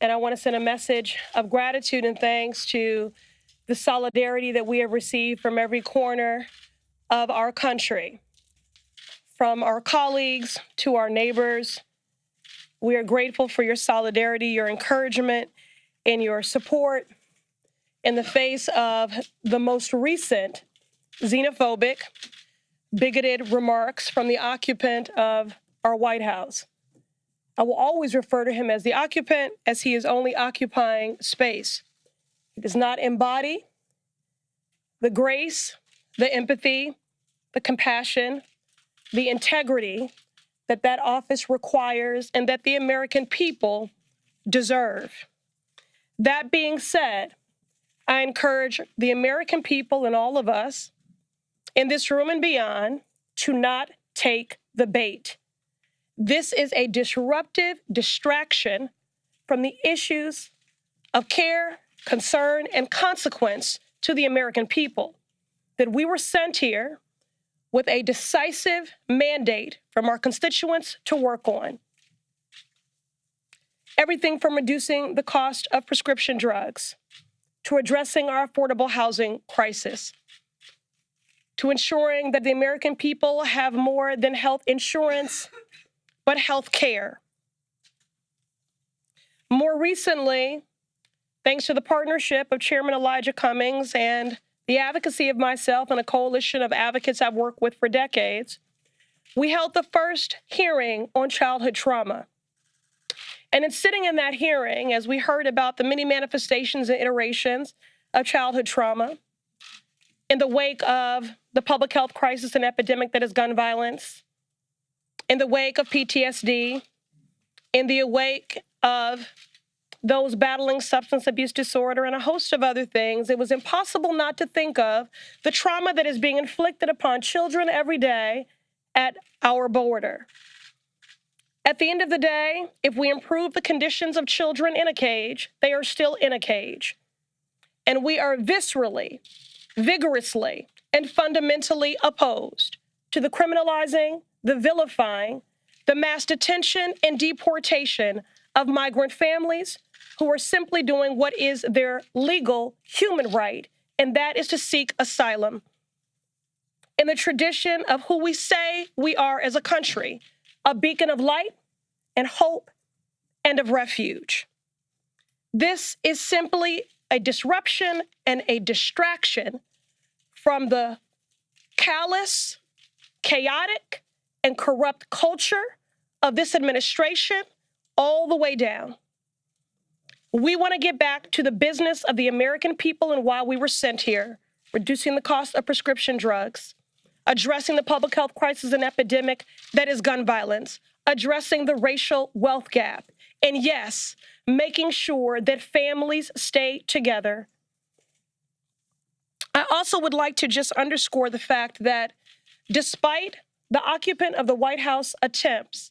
and I want to send a message of gratitude and thanks to the solidarity that we have received from every corner of our country, from our colleagues to our neighbors. We are grateful for your solidarity, your encouragement, and your support in the face of the most recent xenophobic, bigoted remarks from the occupant of our White House. I will always refer to him as the occupant, as he is only occupying space. He does not embody the grace, the empathy, the compassion, the integrity that that office requires and that the American people deserve. That being said, I encourage the American people and all of us in this room and beyond to not take the bait. This is a disruptive distraction from the issues of care, concern, and consequence to the American people. That we were sent here with a decisive mandate from our constituents to work on. Everything from reducing the cost of prescription drugs, to addressing our affordable housing crisis, to ensuring that the American people have more than health insurance, but health care. More recently, thanks to the partnership of Chairman Elijah Cummings and the advocacy of myself and a coalition of advocates I've worked with for decades, we held the first hearing on childhood trauma. And in sitting in that hearing, as we heard about the many manifestations and iterations of childhood trauma, in the wake of the public health crisis and epidemic that is gun violence, in the wake of PTSD, in the wake of those battling substance abuse disorder and a host of other things, it was impossible not to think of the trauma that is being inflicted upon children every day at our border. At the end of the day, if we improve the conditions of children in a cage, they are still in a cage. And we are viscerally, vigorously, and fundamentally opposed to the criminalizing, the vilifying, the mass detention and deportation of migrant families who are simply doing what is their legal human right, and that is to seek asylum. In the tradition of who we say we are as a country, a beacon of light and hope and of refuge. This is simply a disruption and a distraction from the callous, chaotic, and corrupt culture of this administration all the way down. We want to get back to the business of the American people and why we were sent here, reducing the cost of prescription drugs, addressing the public health crisis and epidemic that is gun violence, addressing the racial wealth gap, and yes, making sure that families stay together. I also would like to just underscore the fact that despite the occupant of the White House attempts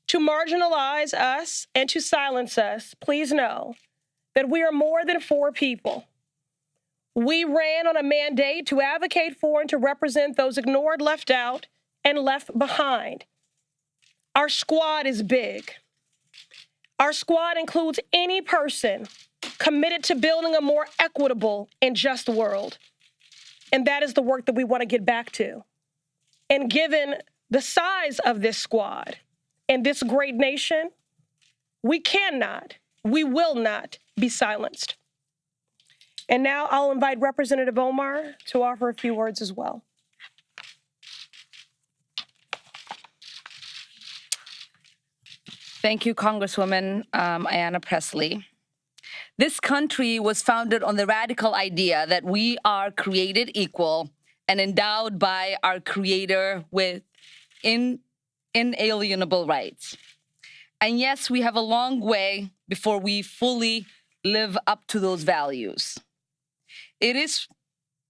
to marginalize us and to silence us, please know that we are more than four people. We ran on a mandate to advocate for and to represent those ignored, left out, and left behind. Our squad is big. Our squad includes any person committed to building a more equitable and just world. And that is the work that we want to get back to. And given the size of this squad and this great nation, we cannot, we will not be silenced. And now I'll invite Representative Omar to offer a few words as well. Thank you, Congresswoman Ayanna Pressley. This country was founded on the radical idea that we are created equal and endowed by our Creator with inalienable rights. And yes, we have a long way before we fully live up to those values. It is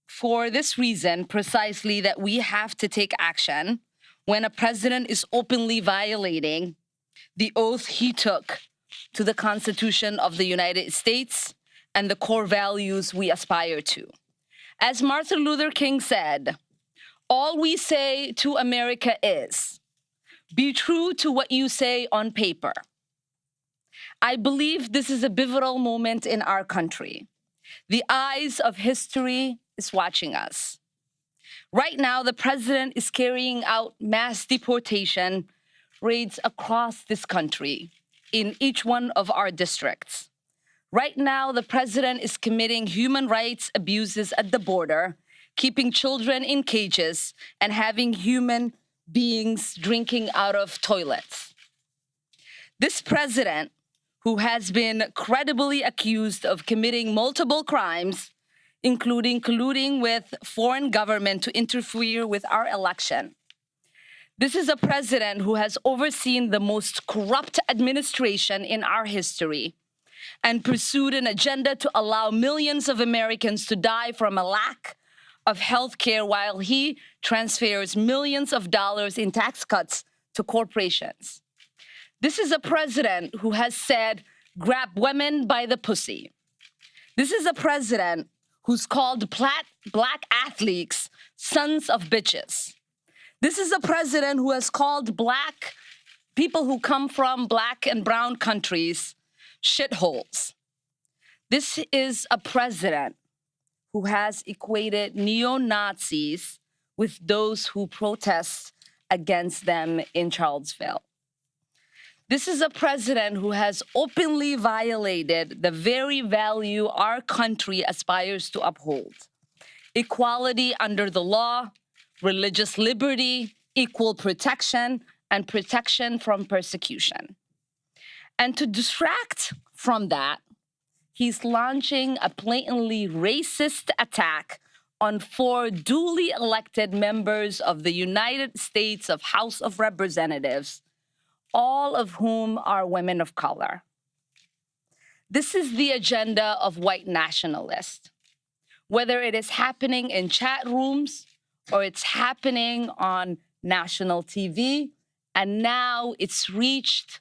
for this reason precisely that we have to take action when a president is openly violating the oath he took to the Constitution of the United States and the core values we aspire to. As Martin Luther King said, all we say to America is, be true to what you say on paper. I believe this is a pivotal moment in our country. The eyes of history is watching us. Right now, the president is carrying out mass deportation raids across this country in each one of our districts. Right now, the president is committing human rights abuses at the border, keeping children in cages, and having human beings drinking out of toilets. This president, who has been credibly accused of committing multiple crimes, including colluding with foreign government to interfere with our election. This is a president who has overseen the most corrupt administration in our history and pursued an agenda to allow millions of Americans to die from a lack of health care while he transfers millions of dollars in tax cuts to corporations. This is a president who has said, grab women by the pussy. This is a president who's called black athletes sons of bitches. This is a president who has called black people who come from black and brown countries shitholes. This is a president who has equated neo-Nazis with those who protest against them in Charlottesville. This is a president who has openly violated the very value our country aspires to uphold: equality under the law, religious liberty, equal protection, and protection from persecution. And to distract from that, he's launching a blatantly racist attack on 4 duly elected members of the United States House of Representatives, all of whom are women of color. This is the agenda of white nationalists. Whether it is happening in chat rooms or it's happening on national TV, and now it's reached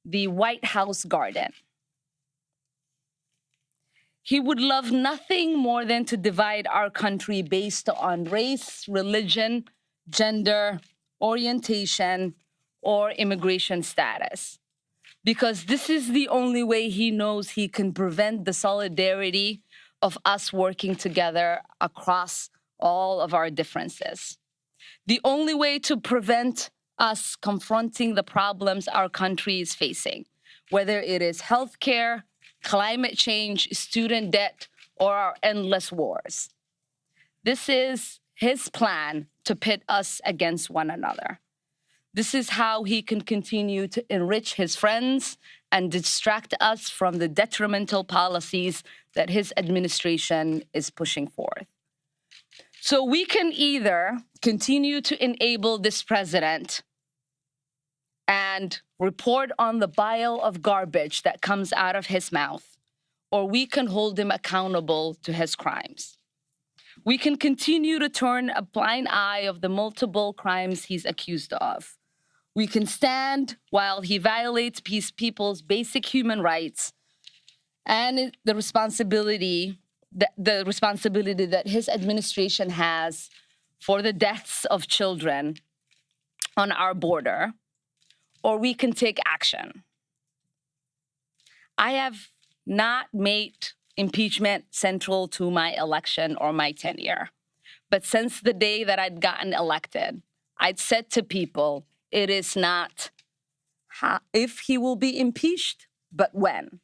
the White House garden. He would love nothing more than to divide our country based on race, religion, gender, orientation, or immigration status, because this is the only way he knows he can prevent the solidarity of us working together across all of our differences. The only way to prevent us confronting the problems our country is facing, whether it is healthcare, climate change, student debt, or our endless wars. This is his plan to pit us against one another. This is how he can continue to enrich his friends and distract us from the detrimental policies that his administration is pushing forth. So we can either continue to enable this president and report on the pile of garbage that comes out of his mouth, or we can hold him accountable to his crimes. We can continue to turn a blind eye of the multiple crimes he's accused of. We can stand while he violates people's basic human rights and the responsibility that his administration has for the deaths of children on our border, or we can take action. I have not made impeachment central to my election or my tenure, but since the day that I'd gotten elected, I'd said to people, it is not if he will be impeached, but when.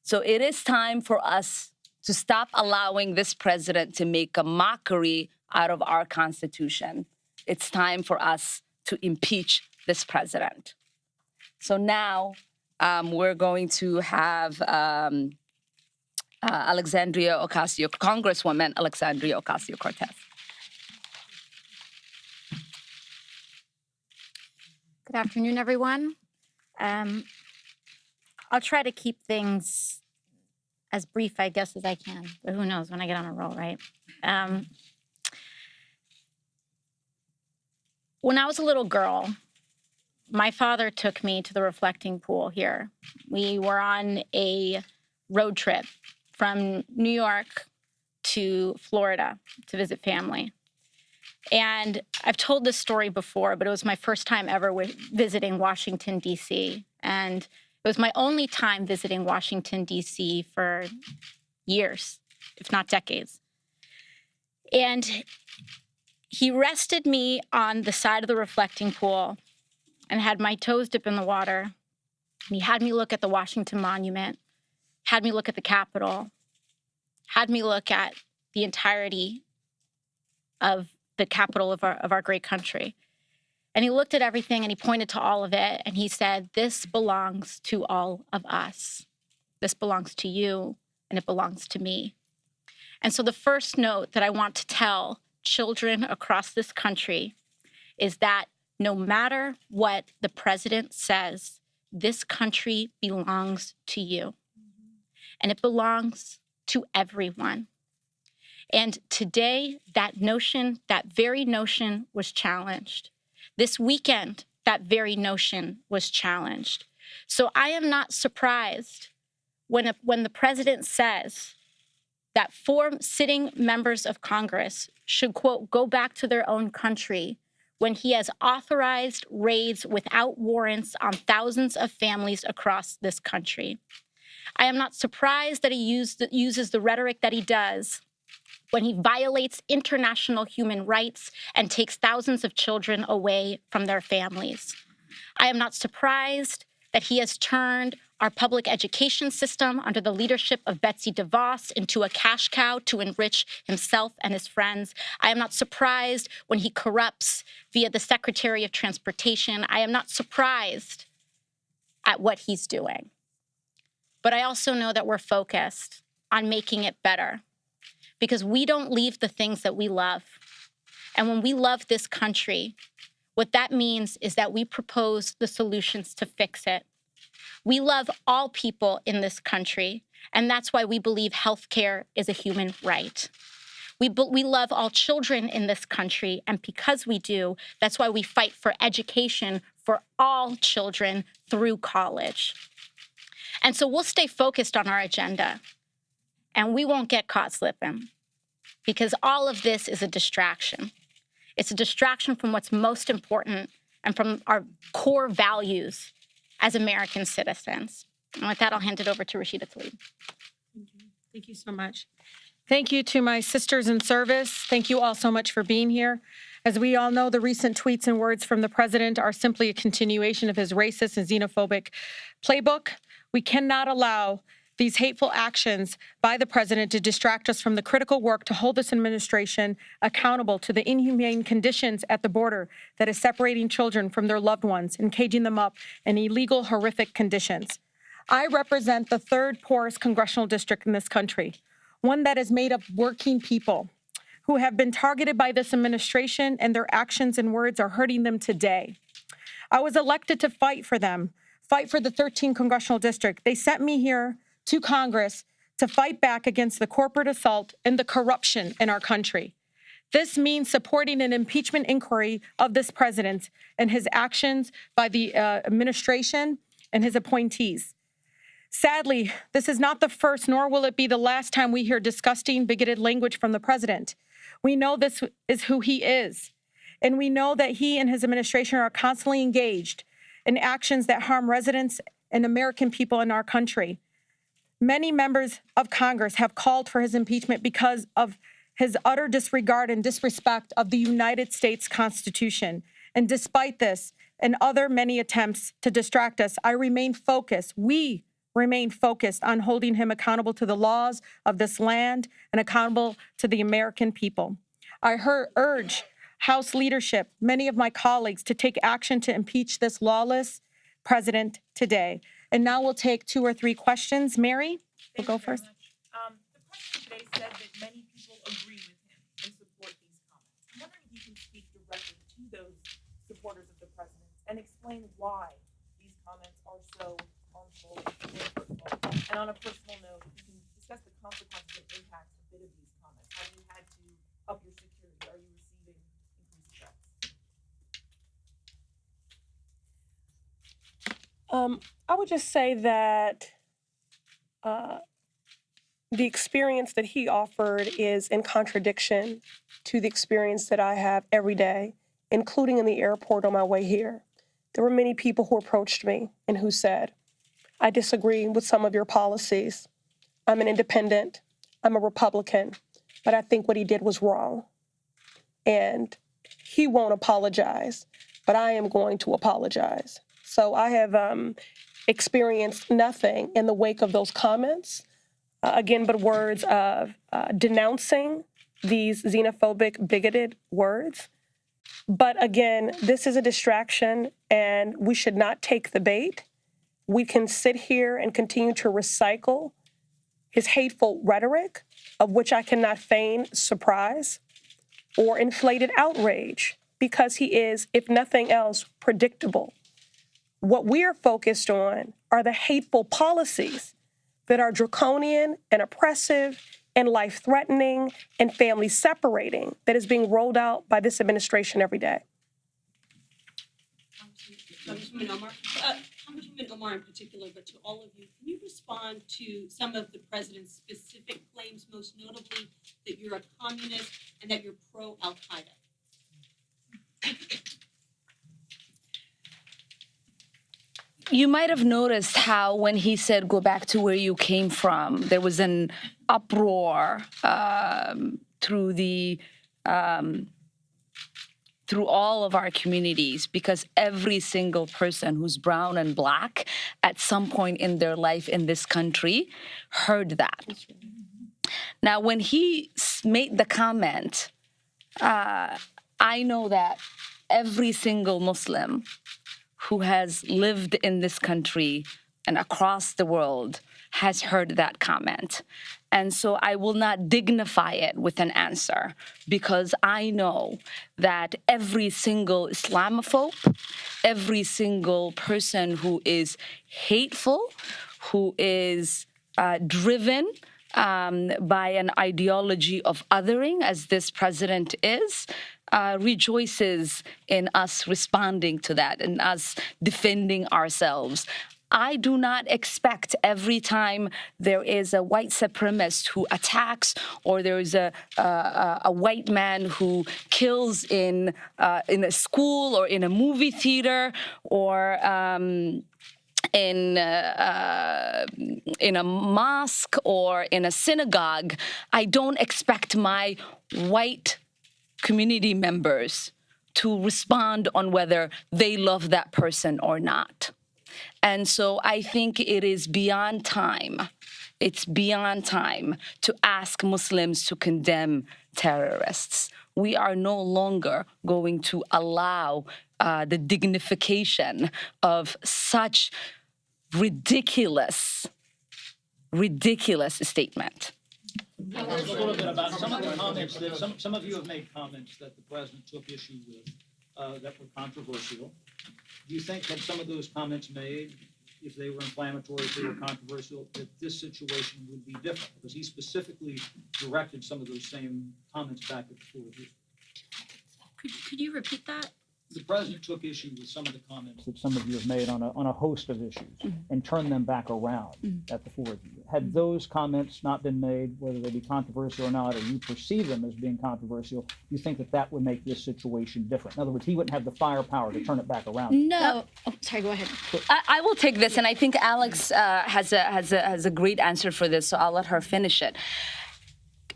So it is time for us to stop allowing this president to make a mockery out of our Constitution. It's time for us to impeach this president. So now we're going to have Congresswoman Alexandria Ocasio-Cortez. Good afternoon, everyone. I'll try to keep things as brief, I guess, as I can, but who knows when I get on a roll, right? When I was a little girl, my father took me to the reflecting pool here. We were on a road trip from New York to Florida to visit family. And I've told this story before, but it was my first time ever visiting Washington, D.C. And It was my only time visiting Washington, D.C. for years, if not decades. And he rested me on the side of the reflecting pool and had my toes dip in the water. And he had me look at the Washington Monument, had me look at the Capitol, had me look at the entirety of the capital of our great country. And he looked at everything and he pointed to all of it and he said, this belongs to all of us. This belongs to you and it belongs to me. And so the first note that I want to tell children across this country is that no matter what the president says, this country belongs to you. And it belongs to everyone. And today, that very notion was challenged. This weekend, that very notion was challenged. So I am not surprised when the president says that 4 sitting members of Congress should, quote, go back to their own country when he has authorized raids without warrants on thousands of families across this country. I am not surprised that he uses the rhetoric that he does when he violates international human rights and takes thousands of children away from their families. I am not surprised that he has turned our public education system under the leadership of Betsy DeVos into a cash cow to enrich himself and his friends. I am not surprised when he corrupts via the Secretary of Transportation. I am not surprised at what he's doing. But I also know that we're focused on making it better because we don't leave the things that we love. And when we love this country, what that means is that we propose the solutions to fix it. We love all people in this country, and that's why we believe healthcare is a human right. We love all children in this country, and because we do, that's why we fight for education for all children through college. And so we'll stay focused on our agenda, and we won't get caught slipping, because all of this is a distraction. It's a distraction from what's most important and from our core values as American citizens. And with that, I'll hand it over to Rashida Tlaib. Thank you so much. Thank you to my sisters in service. Thank you all so much for being here. As we all know, the recent tweets and words from the president are simply a continuation of his racist and xenophobic playbook. We cannot allow these hateful actions by the president to distract us from the critical work to hold this administration accountable to the inhumane conditions at the border that is separating children from their loved ones and caging them up in illegal, horrific conditions. I represent the 3rd poorest congressional district in this country, one that is made of working people who have been targeted by this administration, and their actions and words are hurting them today. I was elected to fight for them, fight for the 13th congressional district. They sent me here to Congress to fight back against the corporate assault and the corruption in our country. This means supporting an impeachment inquiry of this president and his actions by the administration and his appointees. Sadly, this is not the first, nor will it be the last time we hear disgusting, bigoted language from the president. We know this is who he is, and we know that he and his administration are constantly engaged in actions that harm residents and American people in our country. Many members of Congress have called for his impeachment because of his utter disregard and disrespect of the United States Constitution. And despite this and other many attempts to distract us, I remain focused. We remain focused on holding him accountable to the laws of this land and accountable to the American people. I urge House leadership, many of my colleagues, to take action to impeach this lawless president today. And now we'll take 2 or 3 questions. Mary, we'll go first. The president today said that many people agree with him and support these comments. I'm wondering if you can speak directly to those supporters of the president and explain why these comments are so harmful and hurtful. And on a personal note, you can discuss the consequences and impacts of these comments. Have you had to up your security? Are you receiving increased threats? I would just say that the experience that he offered is in contradiction to the experience that I have every day, including in the airport on my way here. There were many people who approached me and who said, I disagree with some of your policies. I'm an independent. I'm a Republican. But I think what he did was wrong. And he won't apologize, but I am going to apologize. So I have experienced nothing in the wake of those comments, again, but words of denouncing these xenophobic, bigoted words. But again, this is a distraction, and we should not take the bait. We can sit here and continue to recycle his hateful rhetoric, of which I cannot feign surprise or inflated outrage, because he is, if nothing else, predictable. What we are focused on are the hateful policies that are draconian and oppressive and life-threatening and family-separating that is being rolled out by this administration every day. Congresswoman Omar, Congresswoman Omar in particular, but to all of you, can you respond to some of the president's specific claims, most notably that you're a communist and that you're pro-Al-Qaeda? You might have noticed how when he said, go back to where you came from, there was an uproar through all of our communities, because every single person who's brown and black at some point in their life in this country heard that. Now, when he made the comment, I know that every single Muslim who has lived in this country and across the world has heard that comment. And so I will not dignify it with an answer, because I know that every single Islamophobe, every single person who is hateful, who is driven by an ideology of othering, as this president is, rejoices in us responding to that and us defending ourselves. I do not expect every time there is a white supremacist who attacks, or there is a white man who kills in a school or in a movie theater or in a mosque or in a synagogue. I don't expect my white community members to respond on whether they love that person or not. And so I think it is beyond time. It's beyond time to ask Muslims to condemn terrorists. We are no longer going to allow the dignification of such ridiculous statement. A little bit about some of the comments that some of you have made comments that the president took issue with that were controversial. Do you think that some of those comments made, if they were inflammatory, if they were controversial, that this situation would be different? Because he specifically directed some of those same comments back at the four of you. Could you repeat that? The president took issue with some of the comments that some of you have made on a host of issues and turned them back around at the four of you. Had those comments not been made, whether they be controversial or not, or you perceive them as being controversial, do you think that that would make this situation different? In other words, he wouldn't have the firepower to turn it back around. No. Oh, sorry, go ahead. I will take this, and I think Alex has a great answer for this, so I'll let her finish it.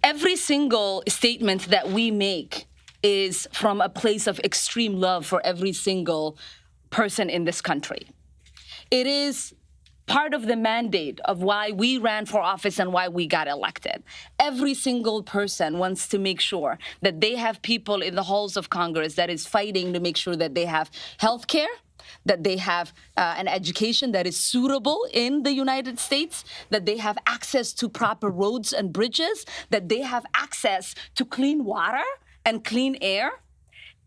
Every single statement that we make is from a place of extreme love for every single person in this country. It is part of the mandate of why we ran for office and why we got elected. Every single person wants to make sure that they have people in the halls of Congress that is fighting to make sure that they have health care, that they have an education that is suitable in the United States, that they have access to proper roads and bridges, that they have access to clean water and clean air.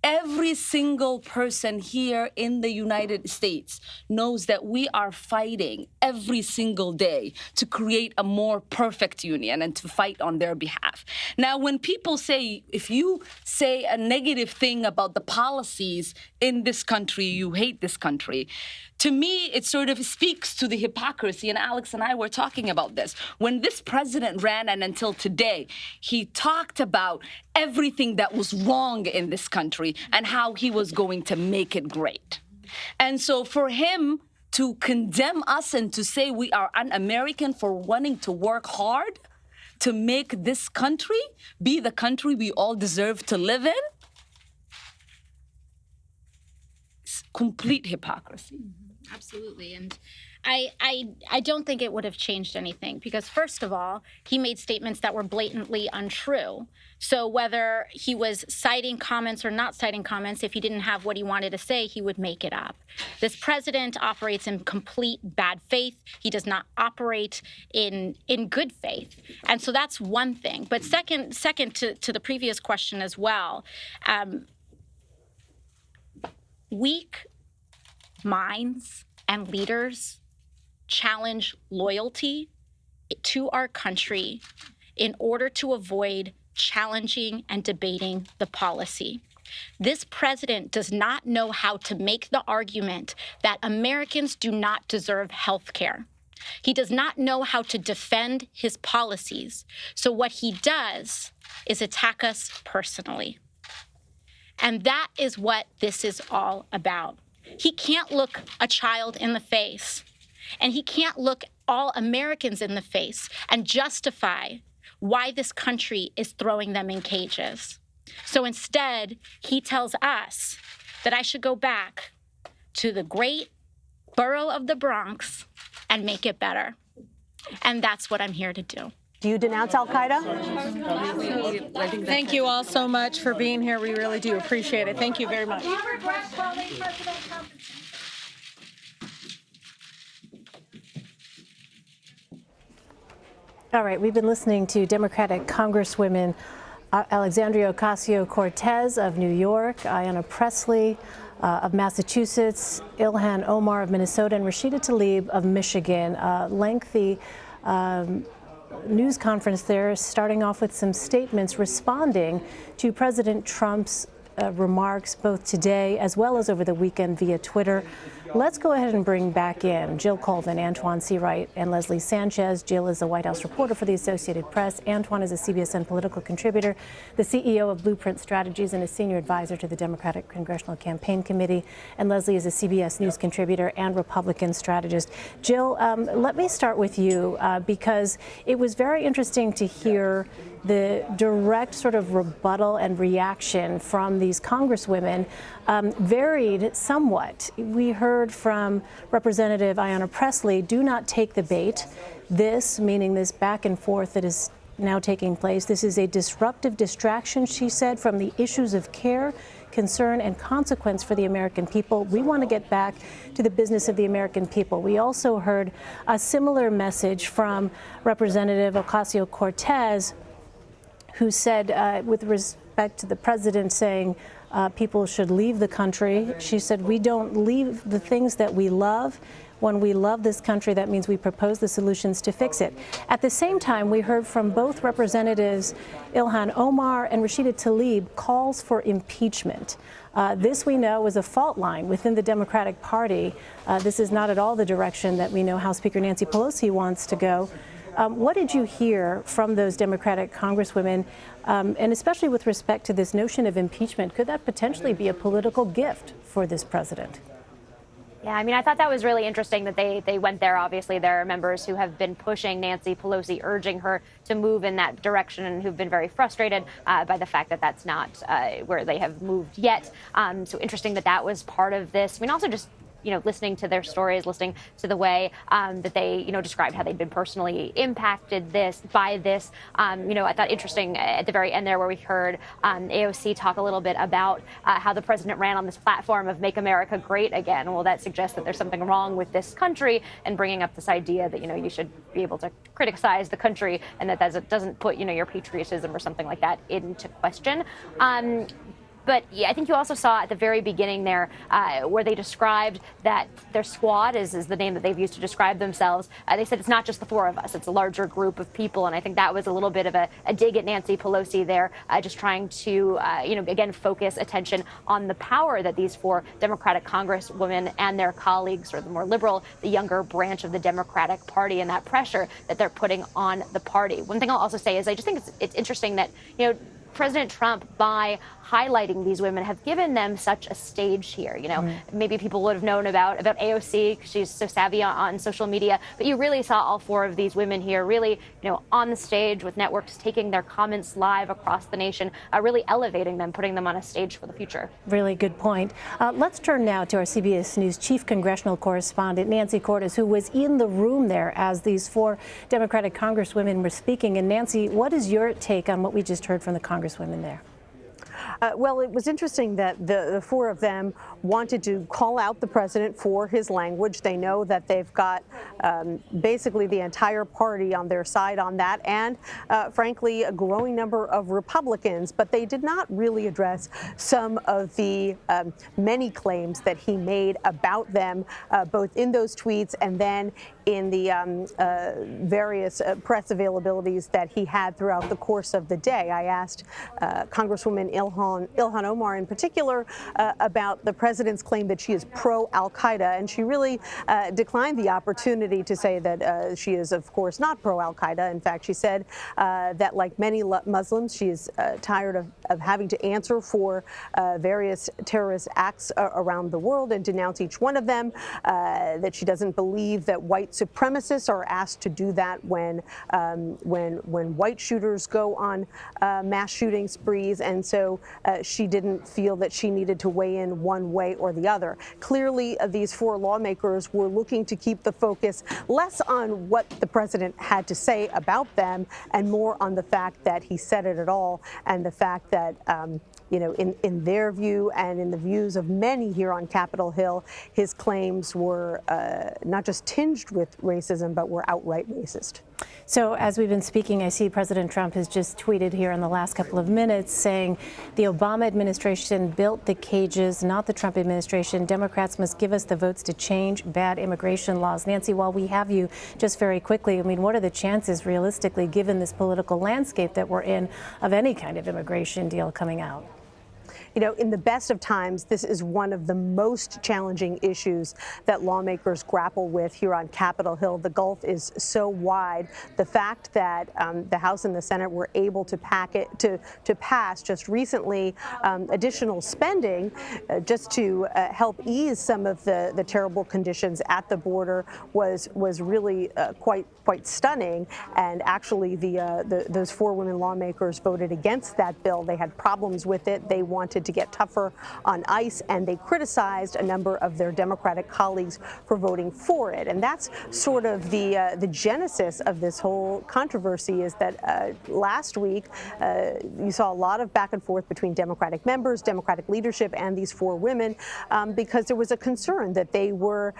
Every single person here in the United States knows that we are fighting every single day to create a more perfect union and to fight on their behalf. Now, when people say, if you say a negative thing about the policies in this country, you hate this country, to me, it sort of speaks to the hypocrisy, and Alex and I were talking about this. When this president ran, and until today, he talked about everything that was wrong in this country and how he was going to make it great. And so for him to condemn us and to say we are un-American for wanting to work hard to make this country be the country we all deserve to live in? It's complete hypocrisy. Absolutely. And I don't think it would have changed anything because, first of all, he made statements that were blatantly untrue. So whether he was citing comments or not citing comments, if he didn't have what he wanted to say, he would make it up. This president operates in complete bad faith. He does not operate in good faith. And so that's one thing. But second to the previous question as well, weak minds and leaders challenge loyalty to our country in order to avoid challenging and debating the policy. This president does not know how to make the argument that Americans do not deserve health care. He does not know how to defend his policies. So what he does is attack us personally. And that is what this is all about. He can't look a child in the face, and he can't look all Americans in the face and justify why this country is throwing them in cages. So instead, he tells us that I should go back to the great borough of the Bronx and make it better. And that's what I'm here to do. Do you denounce al-Qaeda? Thank you all so much for being here. We really do appreciate it. Thank you very much. All right, we've been listening to Democratic Congresswomen Alexandria Ocasio-Cortez of New York, Ayanna Pressley of Massachusetts, Ilhan Omar of Minnesota, and Rashida Tlaib of Michigan. Lengthy news conference there, starting off with some statements responding to President Trump's remarks both today as well as over the weekend via Twitter. Let's go ahead and bring back in Jill Colvin, Antoine Seawright, and Leslie Sanchez. Jill is a White House reporter for the Associated Press. Antoine is a CBSN political contributor, the CEO of Blueprint Strategies, and a senior advisor to the Democratic Congressional Campaign Committee. And Leslie is a CBS News contributor and Republican strategist. Jill, let me start with you because it was very interesting to hear the direct sort of rebuttal and reaction from these congresswomen varied somewhat. We heard from Representative Ayanna Pressley, do not take the bait. This, meaning this back and forth that is now taking place, this is a disruptive distraction, she said, from the issues of care, concern, and consequence for the American people. We want to get back to the business of the American people. We also heard a similar message from Representative Ocasio-Cortez, who said, with respect to the president saying people should leave the country, she said, we don't leave the things that we love. When we love this country, that means we propose the solutions to fix it. At the same time, we heard from both Representatives Ilhan Omar and Rashida Tlaib calls for impeachment. This, we know, is a fault line within the Democratic Party. This is not at all the direction that we know House Speaker Nancy Pelosi wants to go. What did you hear from those Democratic congresswomen, and especially with respect to this notion of impeachment? Could that potentially be a political gift for this president? Yeah, I mean, I thought that was really interesting that they went there. Obviously, there are members who have been pushing Nancy Pelosi, urging her to move in that direction, and who've been very frustrated by the fact that that's not where they have moved yet. So interesting that that was part of this. I mean, also just listening to their stories, listening to the way that they, described how they'd been personally impacted by this. I thought interesting at the very end there where we heard AOC talk a little bit about how the president ran on this platform of Make America Great Again. Well, that suggests that there's something wrong with this country, and bringing up this idea that, you should be able to criticize the country and that doesn't put, your patriotism or something like that into question. But yeah, I think you also saw at the very beginning there where they described that their squad is the name that they've used to describe themselves. They said it's not just the four of us, it's a larger group of people. And I think that was a little bit of a dig at Nancy Pelosi there, just trying to, again, focus attention on the power that these four Democratic congresswomen and their colleagues, or the more liberal, the younger branch of the Democratic Party, and that pressure that they're putting on the party. One thing I'll also say is I just think it's interesting that, President Trump, by highlighting these women, have given them such a stage here. You know, maybe people would have known about AOC because she's so savvy on social media, but you really saw all four of these women here really, on the stage with networks taking their comments live across the nation, really elevating them, putting them on a stage for the future. Really good point. Let's turn now to our CBS News chief congressional correspondent, Nancy Cordes, who was in the room there as these four Democratic congresswomen were speaking. And Nancy, what is your take on what we just heard from the congresswomen there? Well, it was interesting that the four of them wanted to call out the president for his language. They know that they've got basically the entire party on their side on that, and frankly, a growing number of Republicans. But they did not really address some of the many claims that he made about them, both in those tweets and then in the various press availabilities that he had throughout the course of the day. I asked Congresswoman Ilhan Omar in particular about the president's claim that she is pro-Al-Qaeda, and she really declined the opportunity to say that she is, of course, not pro-Al-Qaeda. In fact, she said that, like many Muslims, she is tired of having to answer for various terrorist acts around the world and denounce each one of them, that she doesn't believe that white supremacists are asked to do that when white shooters go on mass shooting sprees, and so she didn't feel that she needed to weigh in one way or the other. Clearly, these four lawmakers were looking to keep the focus less on what the president had to say about them and more on the fact that he said it at all, and the fact that in their view and in the views of many here on Capitol Hill, his claims were not just tinged with racism, but were outright racist. So as we've been speaking, I see President Trump has just tweeted here in the last couple of minutes saying the Obama administration built the cages, not the Trump administration. Democrats must give us the votes to change bad immigration laws. Nancy, while we have you, just very quickly, I mean, what are the chances realistically, given this political landscape that we're in, of any kind of immigration deal coming out? In the best of times, this is one of the most challenging issues that lawmakers grapple with here on Capitol Hill. The gulf is so wide. The fact that the House and the Senate were able to pass just recently additional spending just to help ease some of the terrible conditions at the border was really quite stunning. And actually, those four women lawmakers voted against that bill. They had problems with it. They wanted to get tougher on ICE, and they criticized a number of their Democratic colleagues for voting for it. And that's sort of the genesis of this whole controversy, is that last week you saw a lot of back and forth between Democratic members, Democratic leadership, and these four women because there was a concern that they were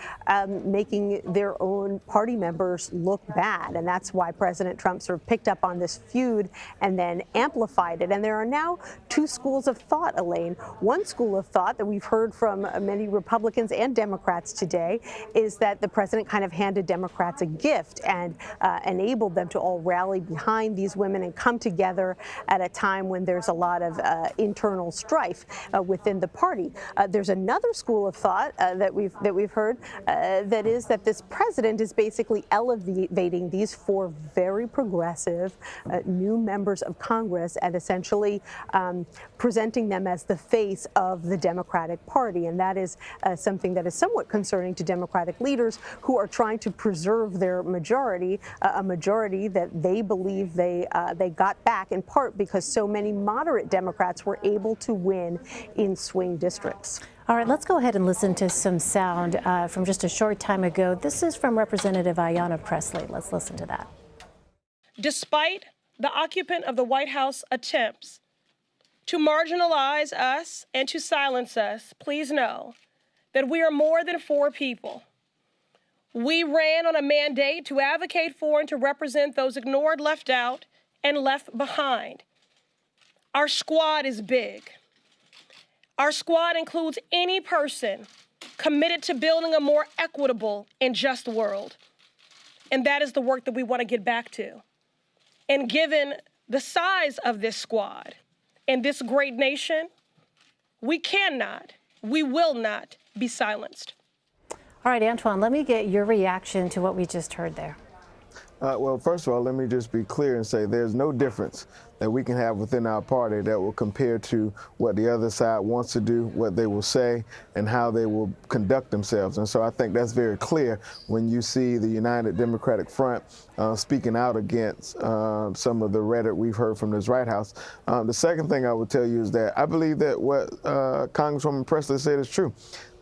making their own party members look bad. And that's why President Trump sort of picked up on this feud and then amplified it. And there are now two schools of thought, Elaine. One school of thought that we've heard from many Republicans and Democrats today is that the president kind of handed Democrats a gift and enabled them to all rally behind these women and come together at a time when there's a lot of internal strife within the party. There's another school of thought that we've heard that is that this president is basically elevating these four very progressive new members of Congress and essentially presenting them as the face of the Democratic Party. And that is something that is somewhat concerning to Democratic leaders who are trying to preserve their majority, a majority that they believe they got back in part because so many moderate Democrats were able to win in swing districts. All right, let's go ahead and listen to some sound from just a short time ago. This is from Representative Ayanna Pressley. Let's listen to that. Despite the occupant of the White House attempts to marginalize us and to silence us, please know that we are more than four people. We ran on a mandate to advocate for and to represent those ignored, left out, and left behind. Our squad is big. Our squad includes any person committed to building a more equitable and just world. And that is the work that we want to get back to. And given the size of this squad and this great nation, we cannot, we will not be silenced. All right, Antoine, let me get your reaction to what we just heard there. Well, first of all, let me just be clear and say there's no difference that we can have within our party that will compare to what the other side wants to do, what they will say, and how they will conduct themselves. And so I think that's very clear when you see the United Democratic Front speaking out against some of the rhetoric we've heard from this White House. The second thing I would tell you is that I believe that what Congresswoman Pressley said is true.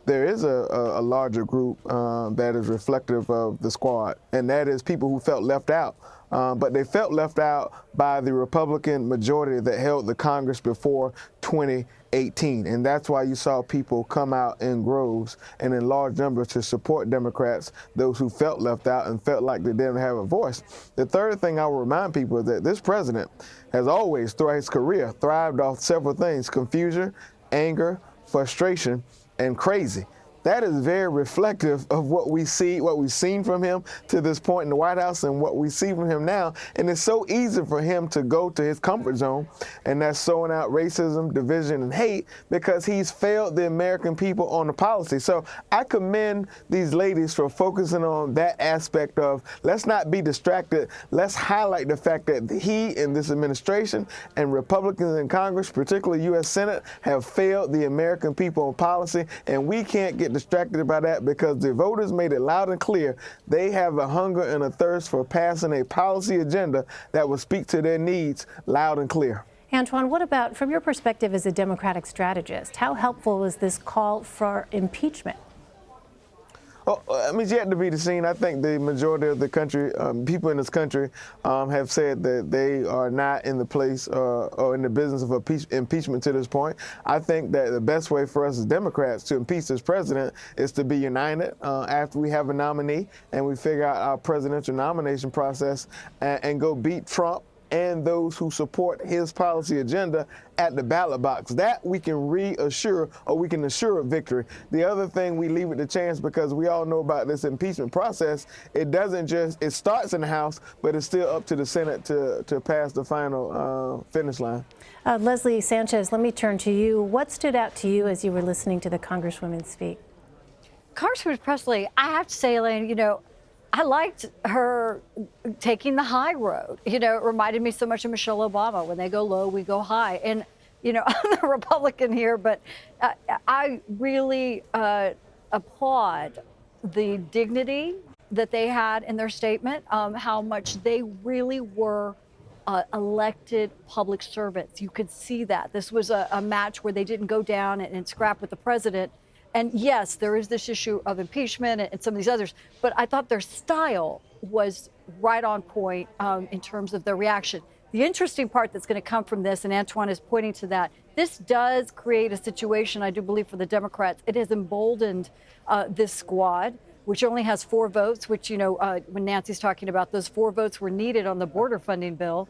There is a larger group that is reflective of the squad, and that is people who felt left out. But they felt left out by the Republican majority that held the Congress before 2018. And that's why you saw people come out in groves and in large numbers to support Democrats, those who felt left out and felt like they didn't have a voice. The third thing I will remind people is that this president has always, throughout his career, thrived off several things: confusion, anger, frustration, and crazy. That is very reflective of what we see, what we've seen from him to this point in the White House and what we see from him now. And it's so easy for him to go to his comfort zone, and that's sowing out racism, division, and hate, because he's failed the American people on the policy. So I commend these ladies for focusing on that aspect of, let's not be distracted. Let's highlight the fact that he and this administration and Republicans in Congress, particularly U.S. Senate, have failed the American people on policy, and we can't get distracted by that, because the voters made it loud and clear they have a hunger and a thirst for passing a policy agenda that will speak to their needs loud and clear. Antoine, what about, from your perspective as a Democratic strategist, how helpful is this call for impeachment? Well, I mean, it's yet to be seen. I think the majority of the country, people in this country, have said that they are not in the place or in the business of impeachment to this point. I think that the best way for us as Democrats to impeach this president is to be united after we have a nominee and we figure out our presidential nomination process and go beat Trump and those who support his policy agenda at the ballot box. That we can reassure, or we can assure a victory. The other thing, we leave it to chance, because we all know about this impeachment process. It doesn't just, it starts in the House, but it's still up to the Senate to pass the final finish line. Leslie Sanchez, let me turn to you. What stood out to you as you were listening to the Congresswoman speak? Congresswoman Pressley, I have to say, Elaine, I liked her taking the high road. It reminded me so much of Michelle Obama. When they go low, we go high. And, I'm a Republican here, but I really applaud the dignity that they had in their statement, how much they really were elected public servants. You could see that. This was a match where they didn't go down and scrap with the president. And yes, there is this issue of impeachment and some of these others, but I thought their style was right on point in terms of their reaction. The interesting part that's going to come from this, and Antoine is pointing to that, this does create a situation, I do believe, for the Democrats. It has emboldened this squad, which only has 4 votes, which, when Nancy's talking about those 4 votes were needed on the border funding bill.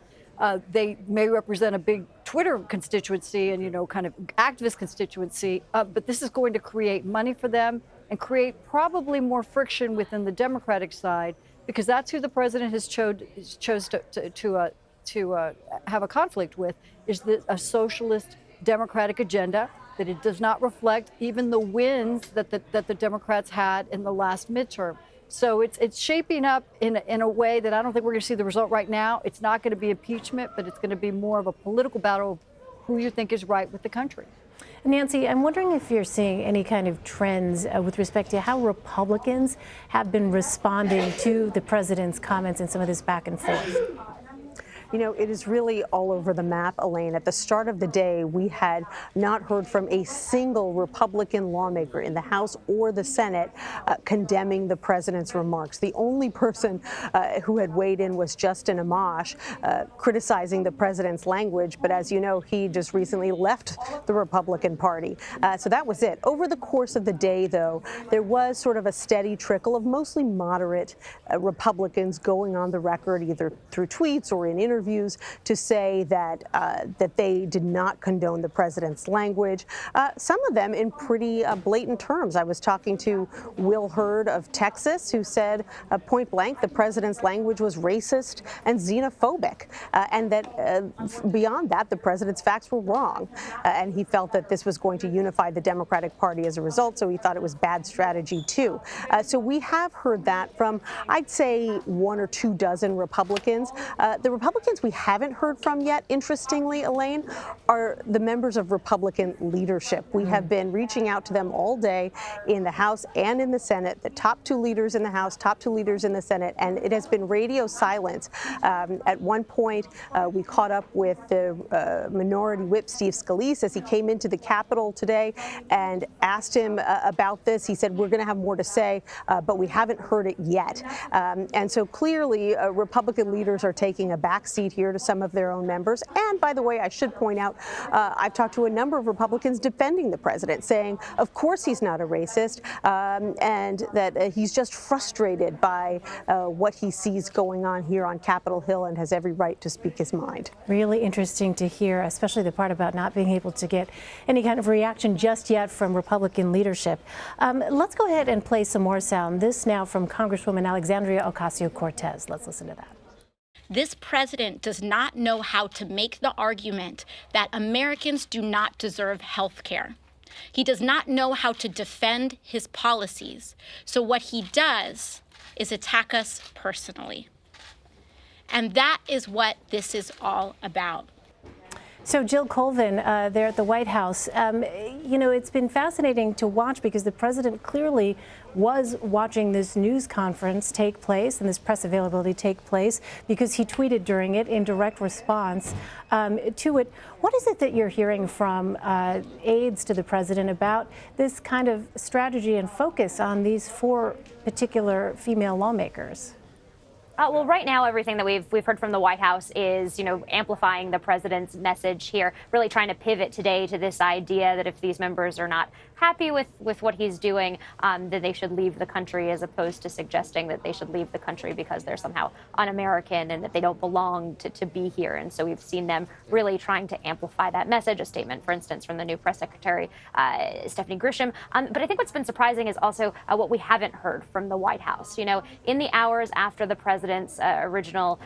They may represent a big Twitter constituency and, kind of activist constituency, but this is going to create money for them and create probably more friction within the Democratic side, because that's who the president has chose to have a conflict with, is a socialist Democratic agenda, that it does not reflect even the wins that the Democrats had in the last midterm. So it's shaping up in a way that I don't think we're going to see the result right now. It's not going to be impeachment, but it's going to be more of a political battle of who you think is right with the country. Nancy, I'm wondering if you're seeing any kind of trends with respect to how Republicans have been responding to the president's comments and some of this back and forth. It is really all over the map, Elaine. At the start of the day, we had not heard from a single Republican lawmaker in the House or the Senate condemning the president's remarks. The only person who had weighed in was Justin Amash, criticizing the president's language. But as you know, he just recently left the Republican Party. So that was it. Over the course of the day, though, there was sort of a steady trickle of mostly moderate Republicans going on the record, either through tweets or in interviews, interviews to say that that they did not condone the president's language. Some of them in pretty blatant terms. I was talking to Will Hurd of Texas, who said point blank the president's language was racist and xenophobic, and that beyond that, the president's facts were wrong. And he felt that this was going to unify the Democratic Party as a result, so he thought it was bad strategy, too. So we have heard that from, I'd say, 1 or 2 dozen Republicans. The Republicans we haven't heard from yet, interestingly, Elaine, are the members of Republican leadership. We have been reaching out to them all day in the House and in the Senate, the top 2 leaders in the House, top 2 leaders in the Senate, and it has been radio silence. At one point, we caught up with the Minority Whip Steve Scalise as he came into the Capitol today and asked him about this. He said, we're going to have more to say, but we haven't heard it yet. And so clearly, Republican leaders are taking a backseat here to some of their own members. And by the way, I should point out, I've talked to a number of Republicans defending the president, saying, of course he's not a racist, and that he's just frustrated by what he sees going on here on Capitol Hill and has every right to speak his mind. Really interesting to hear, especially the part about not being able to get any kind of reaction just yet from Republican leadership. Let's go ahead and play some more sound. This now from Congresswoman Alexandria Ocasio-Cortez. Let's listen to that. This president does not know how to make the argument that Americans do not deserve health care. He does not know how to defend his policies. So what he does is attack us personally. And that is what this is all about. So Jill Colvin there at the White House, you know, it's been fascinating to watch because the president clearly was watching this news conference take place and this press availability take place because he tweeted during it in direct response to it. What is it that you're hearing from aides to the president about this kind of strategy and focus on these 4 particular female lawmakers? Well, right now, everything that we've heard from the White House is, amplifying the president's message here, really trying to pivot today to this idea that if these members are not happy with what he's doing, that they should leave the country, as opposed to suggesting that they should leave the country because they're somehow un-American and that they don't belong to be here. And so we've seen them really trying to amplify that message. A statement, for instance, from the new press secretary, Stephanie Grisham. But I think what's been surprising is also what we haven't heard from the White House. In the hours after the president's original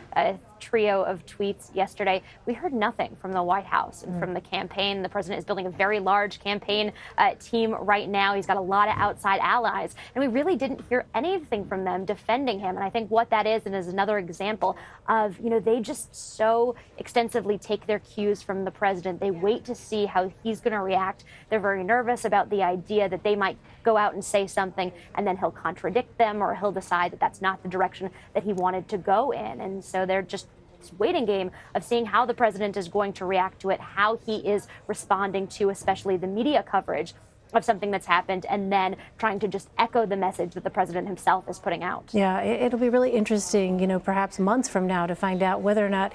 trio of tweets yesterday, we heard nothing from the White House and from the campaign. The president is building a very large campaign team right now. He's got a lot of outside allies, and we really didn't hear anything from them defending him. And I think what that is, and is another example of, they just so extensively take their cues from the president. They wait to see how he's going to react. They're very nervous about the idea that they might go out and say something and then he'll contradict them, or he'll decide that that's not the direction that he wanted to go in. And so they're just this waiting game of seeing how the president is going to react to it, how he is responding to especially the media coverage of something that's happened, and then trying to just echo the message that the president himself is putting out. Yeah, it'll be really interesting, perhaps months from now to find out whether or not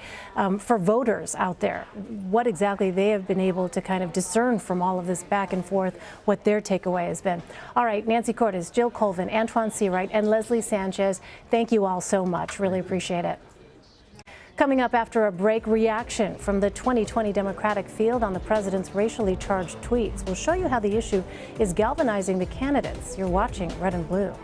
for voters out there, what exactly they have been able to kind of discern from all of this back and forth, what their takeaway has been. All right, Nancy Cortez, Jill Colvin, Antoine Seawright, and Leslie Sanchez, thank you all so much. Really appreciate it. Coming up after a break, reaction from the 2020 Democratic field on the president's racially charged tweets. We'll show you how the issue is galvanizing the candidates. You're watching Red and Blue.